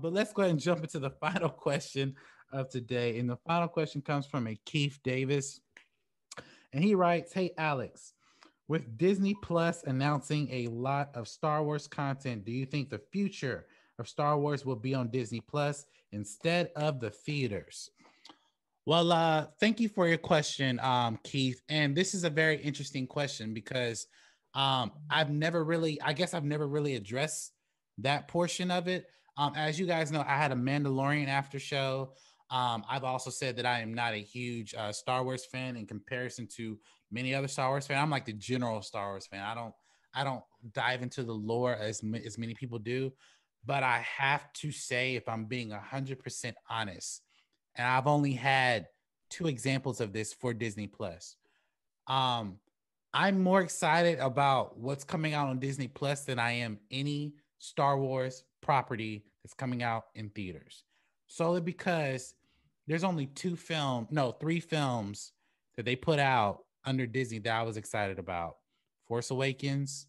But let's go ahead and jump into the final question of today. And the final question comes from a Keith Davis. And he writes, "Hey, Alex, with Disney Plus announcing a lot of Star Wars content, do you think the future of Star Wars will be on Disney Plus instead of the theaters?" Well, thank you for your question, Keith. And this is a very interesting question because I guess I've never really addressed that portion of it. As you guys know, I had a Mandalorian after show. I've also said that I am not a huge Star Wars fan in comparison to many other Star Wars fans. I'm like the general Star Wars fan. I don't dive into the lore as many people do. But I have to say, if I'm being 100% honest, and I've only had two examples of this for Disney Plus. Um, I'm more excited about what's coming out on Disney Plus than I am any Star Wars property that's coming out in theaters. Solely because there's only three films that they put out under Disney that I was excited about. Force Awakens,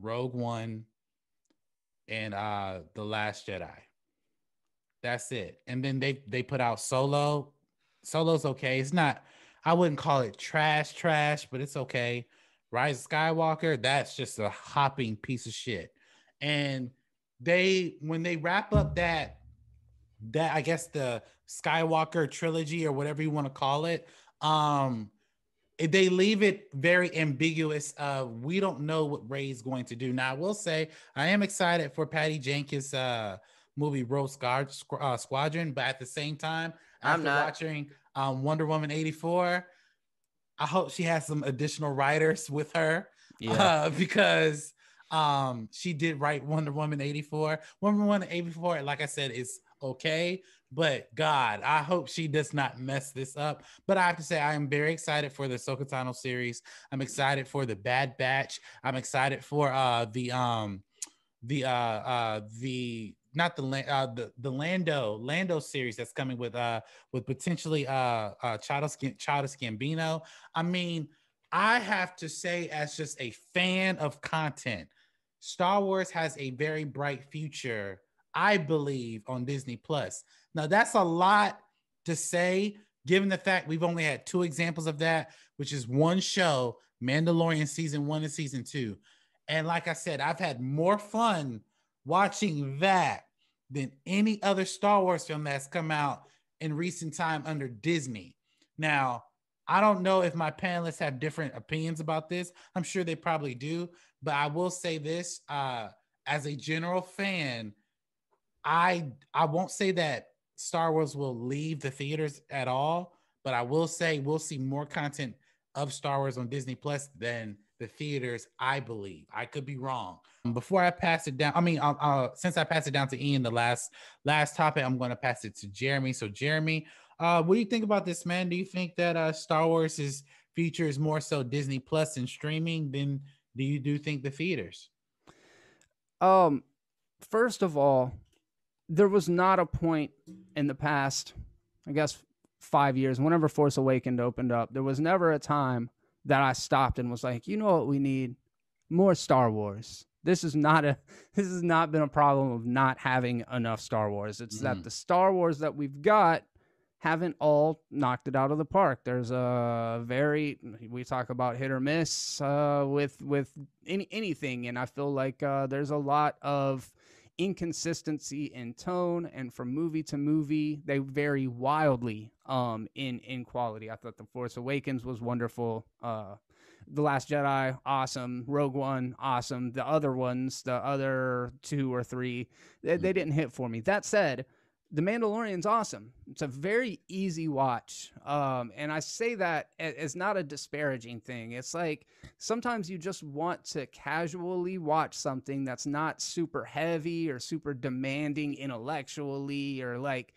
Rogue One, and The Last Jedi. That's it. And then they put out Solo. Solo's okay. It's not, I wouldn't call it trash, but it's okay. Rise of Skywalker, that's just a hopping piece of shit. And when they wrap up that I guess the Skywalker trilogy or whatever you want to call it, they leave it very ambiguous. We don't know what Rey's going to do. Now, I will say I am excited for Patty Jenkins' movie Squadron, but at the same time, I'm after not. watching Wonder Woman 84, I hope she has some additional writers with her Yeah. because she did write Wonder Woman 84. Wonder Woman 84, like I said, is okay, but God, I hope she does not mess this up. But I have to say, I am very excited for the Ahsoka Tano series. I'm excited for the Bad Batch. I'm excited for the not the Lando series that's coming with potentially Childish Gambino. I mean, I have to say, as just a fan of content, Star Wars has a very bright future, I believe, on Disney Plus. Now, that's a lot to say, given the fact we've only had two examples of that, which is one show, Mandalorian season 1 and season 2. And like I said, I've had more fun watching that than any other Star Wars film that's come out in recent time under Disney. Now, I don't know if my panelists have different opinions about this. I'm sure they probably do, but I will say this: as a general fan, I won't say that Star Wars will leave the theaters at all, but I will say we'll see more content of Star Wars on Disney Plus than the theaters. I believe I could be wrong. Before I pass it down, since I passed it down to Ian, the last topic, I'm going to pass it to Jeremy. So, Jeremy, what do you think about this, man? Do you think that Star Wars' future is more so Disney Plus and streaming than do you think the theaters? Um, First of all, there was not a point in the past, I guess, 5 years, whenever Force Awakens opened up, there was never a time that I stopped and was like, you know what we need? More Star Wars. This has not been a problem of not having enough Star Wars. It's that the Star Wars that we've got haven't all knocked it out of the park. There's we talk about hit or miss with anything, and I feel like there's a lot of inconsistency in tone, and from movie to movie they vary wildly in quality. I thought The Force Awakens was wonderful. The Last Jedi, awesome. Rogue One, awesome. The other ones, the other two or three, they didn't hit for me. That said, The Mandalorian's awesome. It's a very easy watch. And I say that as not a disparaging thing. It's like sometimes you just want to casually watch something that's not super heavy or super demanding intellectually, or like,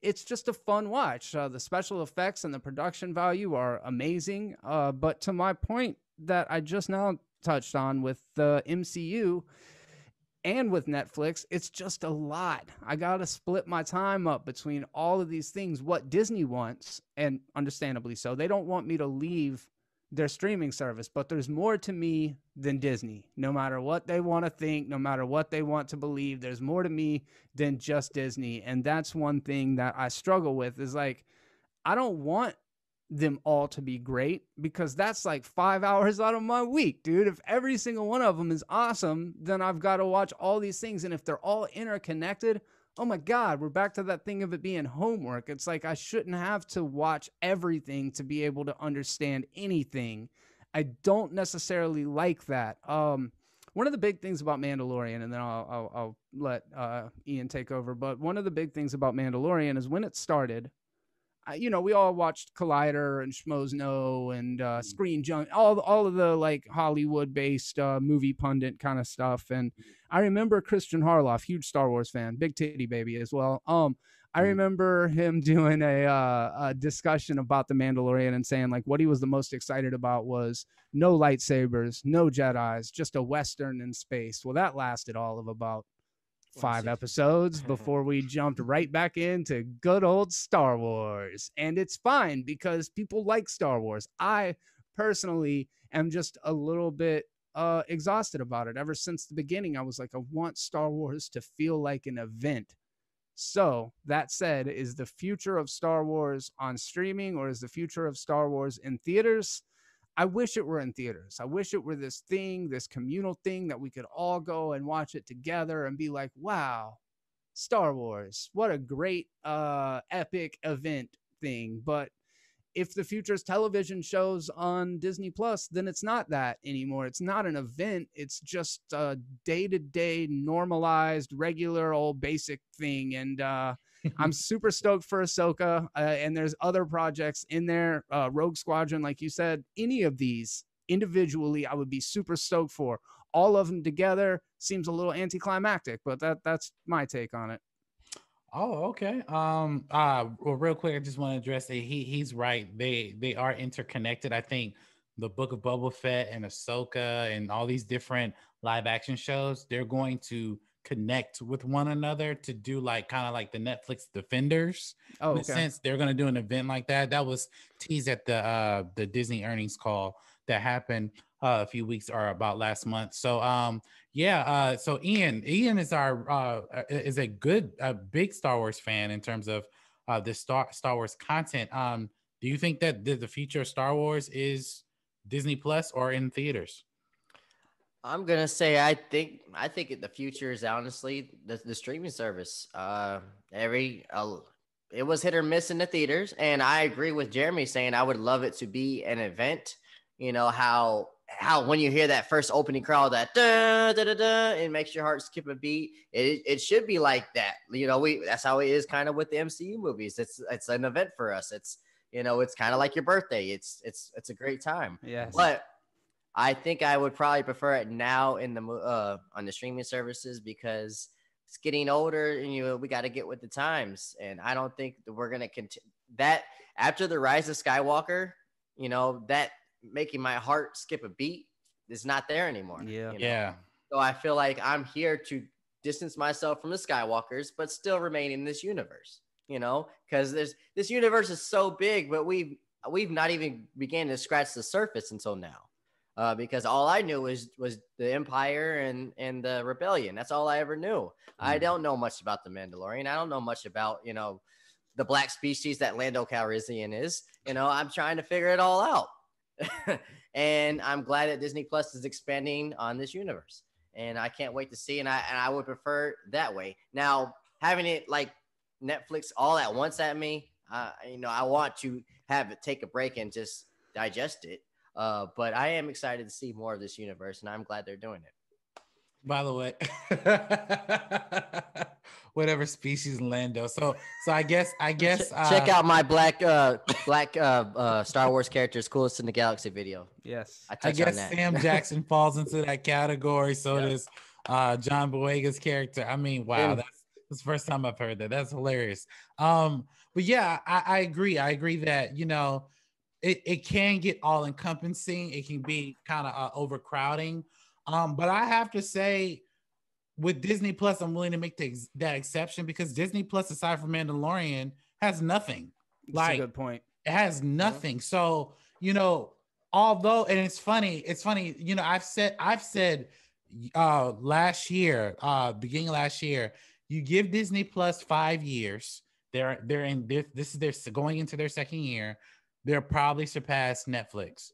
it's just a fun watch. The special effects and the production value are amazing. But to my point that I just now touched on with the MCU and with Netflix, it's just a lot. I got to split my time up between all of these things. What Disney wants, and understandably so, they don't want me to leave their streaming service. But there's more to me than Disney. No matter what they want to think, no matter what they want to believe, there's more to me than just Disney. And that's one thing that I struggle with is like, I don't want them all to be great because that's like 5 hours out of my week, dude. If every single one of them is awesome, then I've got to watch all these things. And if they're all interconnected, oh my God, we're back to that thing of it being homework. It's like I shouldn't have to watch everything to be able to understand anything. I don't necessarily like that. One of the big things about Mandalorian, and then I'll let Ian take over, but one of the big things about Mandalorian is when it started, we all watched Collider and Schmoes Know and Screen Junk, all of the like Hollywood based movie pundit kind of stuff. And I remember Christian Harloff, huge Star Wars fan, big titty baby as well. I remember him doing a discussion about the Mandalorian and saying like what he was the most excited about was no lightsabers, no Jedis, just a Western in space. Well, that lasted all of about 5 episodes before we jumped right back into good old Star Wars. And it's fine because people like Star Wars. I personally am just a little bit exhausted about it. Ever since the beginning, I was like, I want Star Wars to feel like an event. So that said, is the future of Star Wars on streaming or is the future of Star Wars in theaters? I wish it were in theaters. I wish it were this thing, this communal thing that we could all go and watch it together and be like, wow, Star Wars, what a great epic event thing. But if the future's television shows on Disney Plus, then it's not that anymore. It's not an event. It's just a day-to-day normalized, regular old basic thing. And I'm super stoked for Ahsoka. And there's other projects in there. Rogue Squadron, like you said, any of these individually, I would be super stoked for. All of them together seems a little anticlimactic, but that's my take on it. Oh, okay. Well, real quick, I just want to address that he's right. They are interconnected. I think the Book of Boba Fett and Ahsoka and all these different live action shows, they're going to connect with one another to do like kind of like the Netflix Defenders. Oh, In a okay. sense, they're going to do an event like that. That was teased at the Disney earnings call that happened a few weeks or about last month. So yeah. So Ian is our is a big Star Wars fan in terms of the Star Wars content. Do you think that the future of Star Wars is Disney Plus or in theaters? I'm gonna say I think the future is honestly the streaming service. Every it was hit or miss in the theaters, and I agree with Jeremy saying I would love it to be an event. You know how when you hear that first opening crawl, that da da da da, it makes your heart skip a beat. It should be like that. That's how it is kind of with the MCU movies. It's an event for us. It's kind of like your birthday. It's a great time. Yes. But I think I would probably prefer it now in the on the streaming services because it's getting older and we got to get with the times. And I don't think that we're gonna continue that after the Rise of Skywalker. That making my heart skip a beat is not there anymore. Yeah. Yeah. So I feel like I'm here to distance myself from the Skywalkers, but still remain in this universe. Because this universe is so big, but we've not even began to scratch the surface until now. Because all I knew was the Empire and the Rebellion. That's all I ever knew. I don't know much about the Mandalorian. I don't know much about the black species that Lando Calrissian is. I'm trying to figure it all out. And I'm glad that Disney Plus is expanding on this universe. And I can't wait to see. And I would prefer that way. Now, having it like Netflix all at once at me, I want to have it take a break and just digest it. But I am excited to see more of this universe, and I'm glad they're doing it. By the way, whatever species Lando. So I guess check out my black Star Wars characters coolest in the galaxy video. Yes, I guess Sam Jackson falls into that category. So does John Boyega's character. I mean, wow, that's the first time I've heard that. That's hilarious. But yeah, I agree. I agree that it can get all encompassing. It can be kind of overcrowding. But I have to say, with Disney Plus, I'm willing to make that exception because Disney Plus, aside from Mandalorian, has nothing. That's a good point. It has nothing. So, although, and it's funny, you know, I've said last year, beginning of last year, you give Disney Plus 5 years, they're in this is their going into their second year, they'll probably surpass Netflix.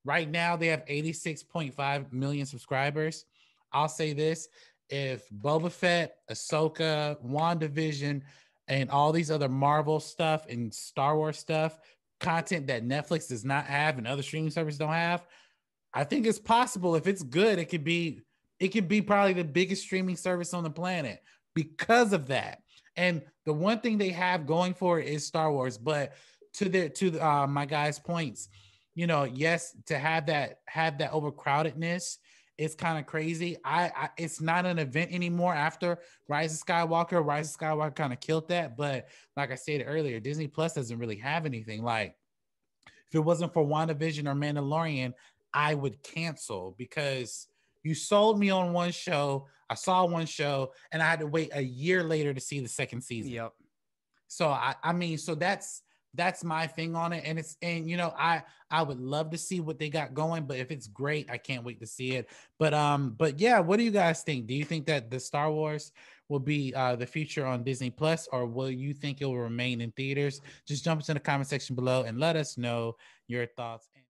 Right now they have 86.5 million subscribers. I'll say this: if Boba Fett, Ahsoka, WandaVision, and all these other Marvel stuff and Star Wars stuff, content that Netflix does not have and other streaming services don't have, I think it's possible. If it's good, it could be probably the biggest streaming service on the planet because of that. And the one thing they have going for it is Star Wars. But to my guys' points, you know, yes, to have that overcrowdedness, it's kind of crazy. It's not an event anymore after Rise of Skywalker. Rise of Skywalker kind of killed that. But like I said earlier, Disney Plus doesn't really have anything. Like, if it wasn't for WandaVision or Mandalorian, I would cancel because you sold me on one show. I saw one show and I had to wait a year later to see the second season. Yep. So I mean, so that's my thing on it. And you know, I would love to see what they got going, but if it's great, I can't wait to see it. But yeah, what do you guys think? Do you think that the Star Wars will be the future on Disney Plus, or will you think it will remain in theaters? Just jump into the comment section below and let us know your thoughts.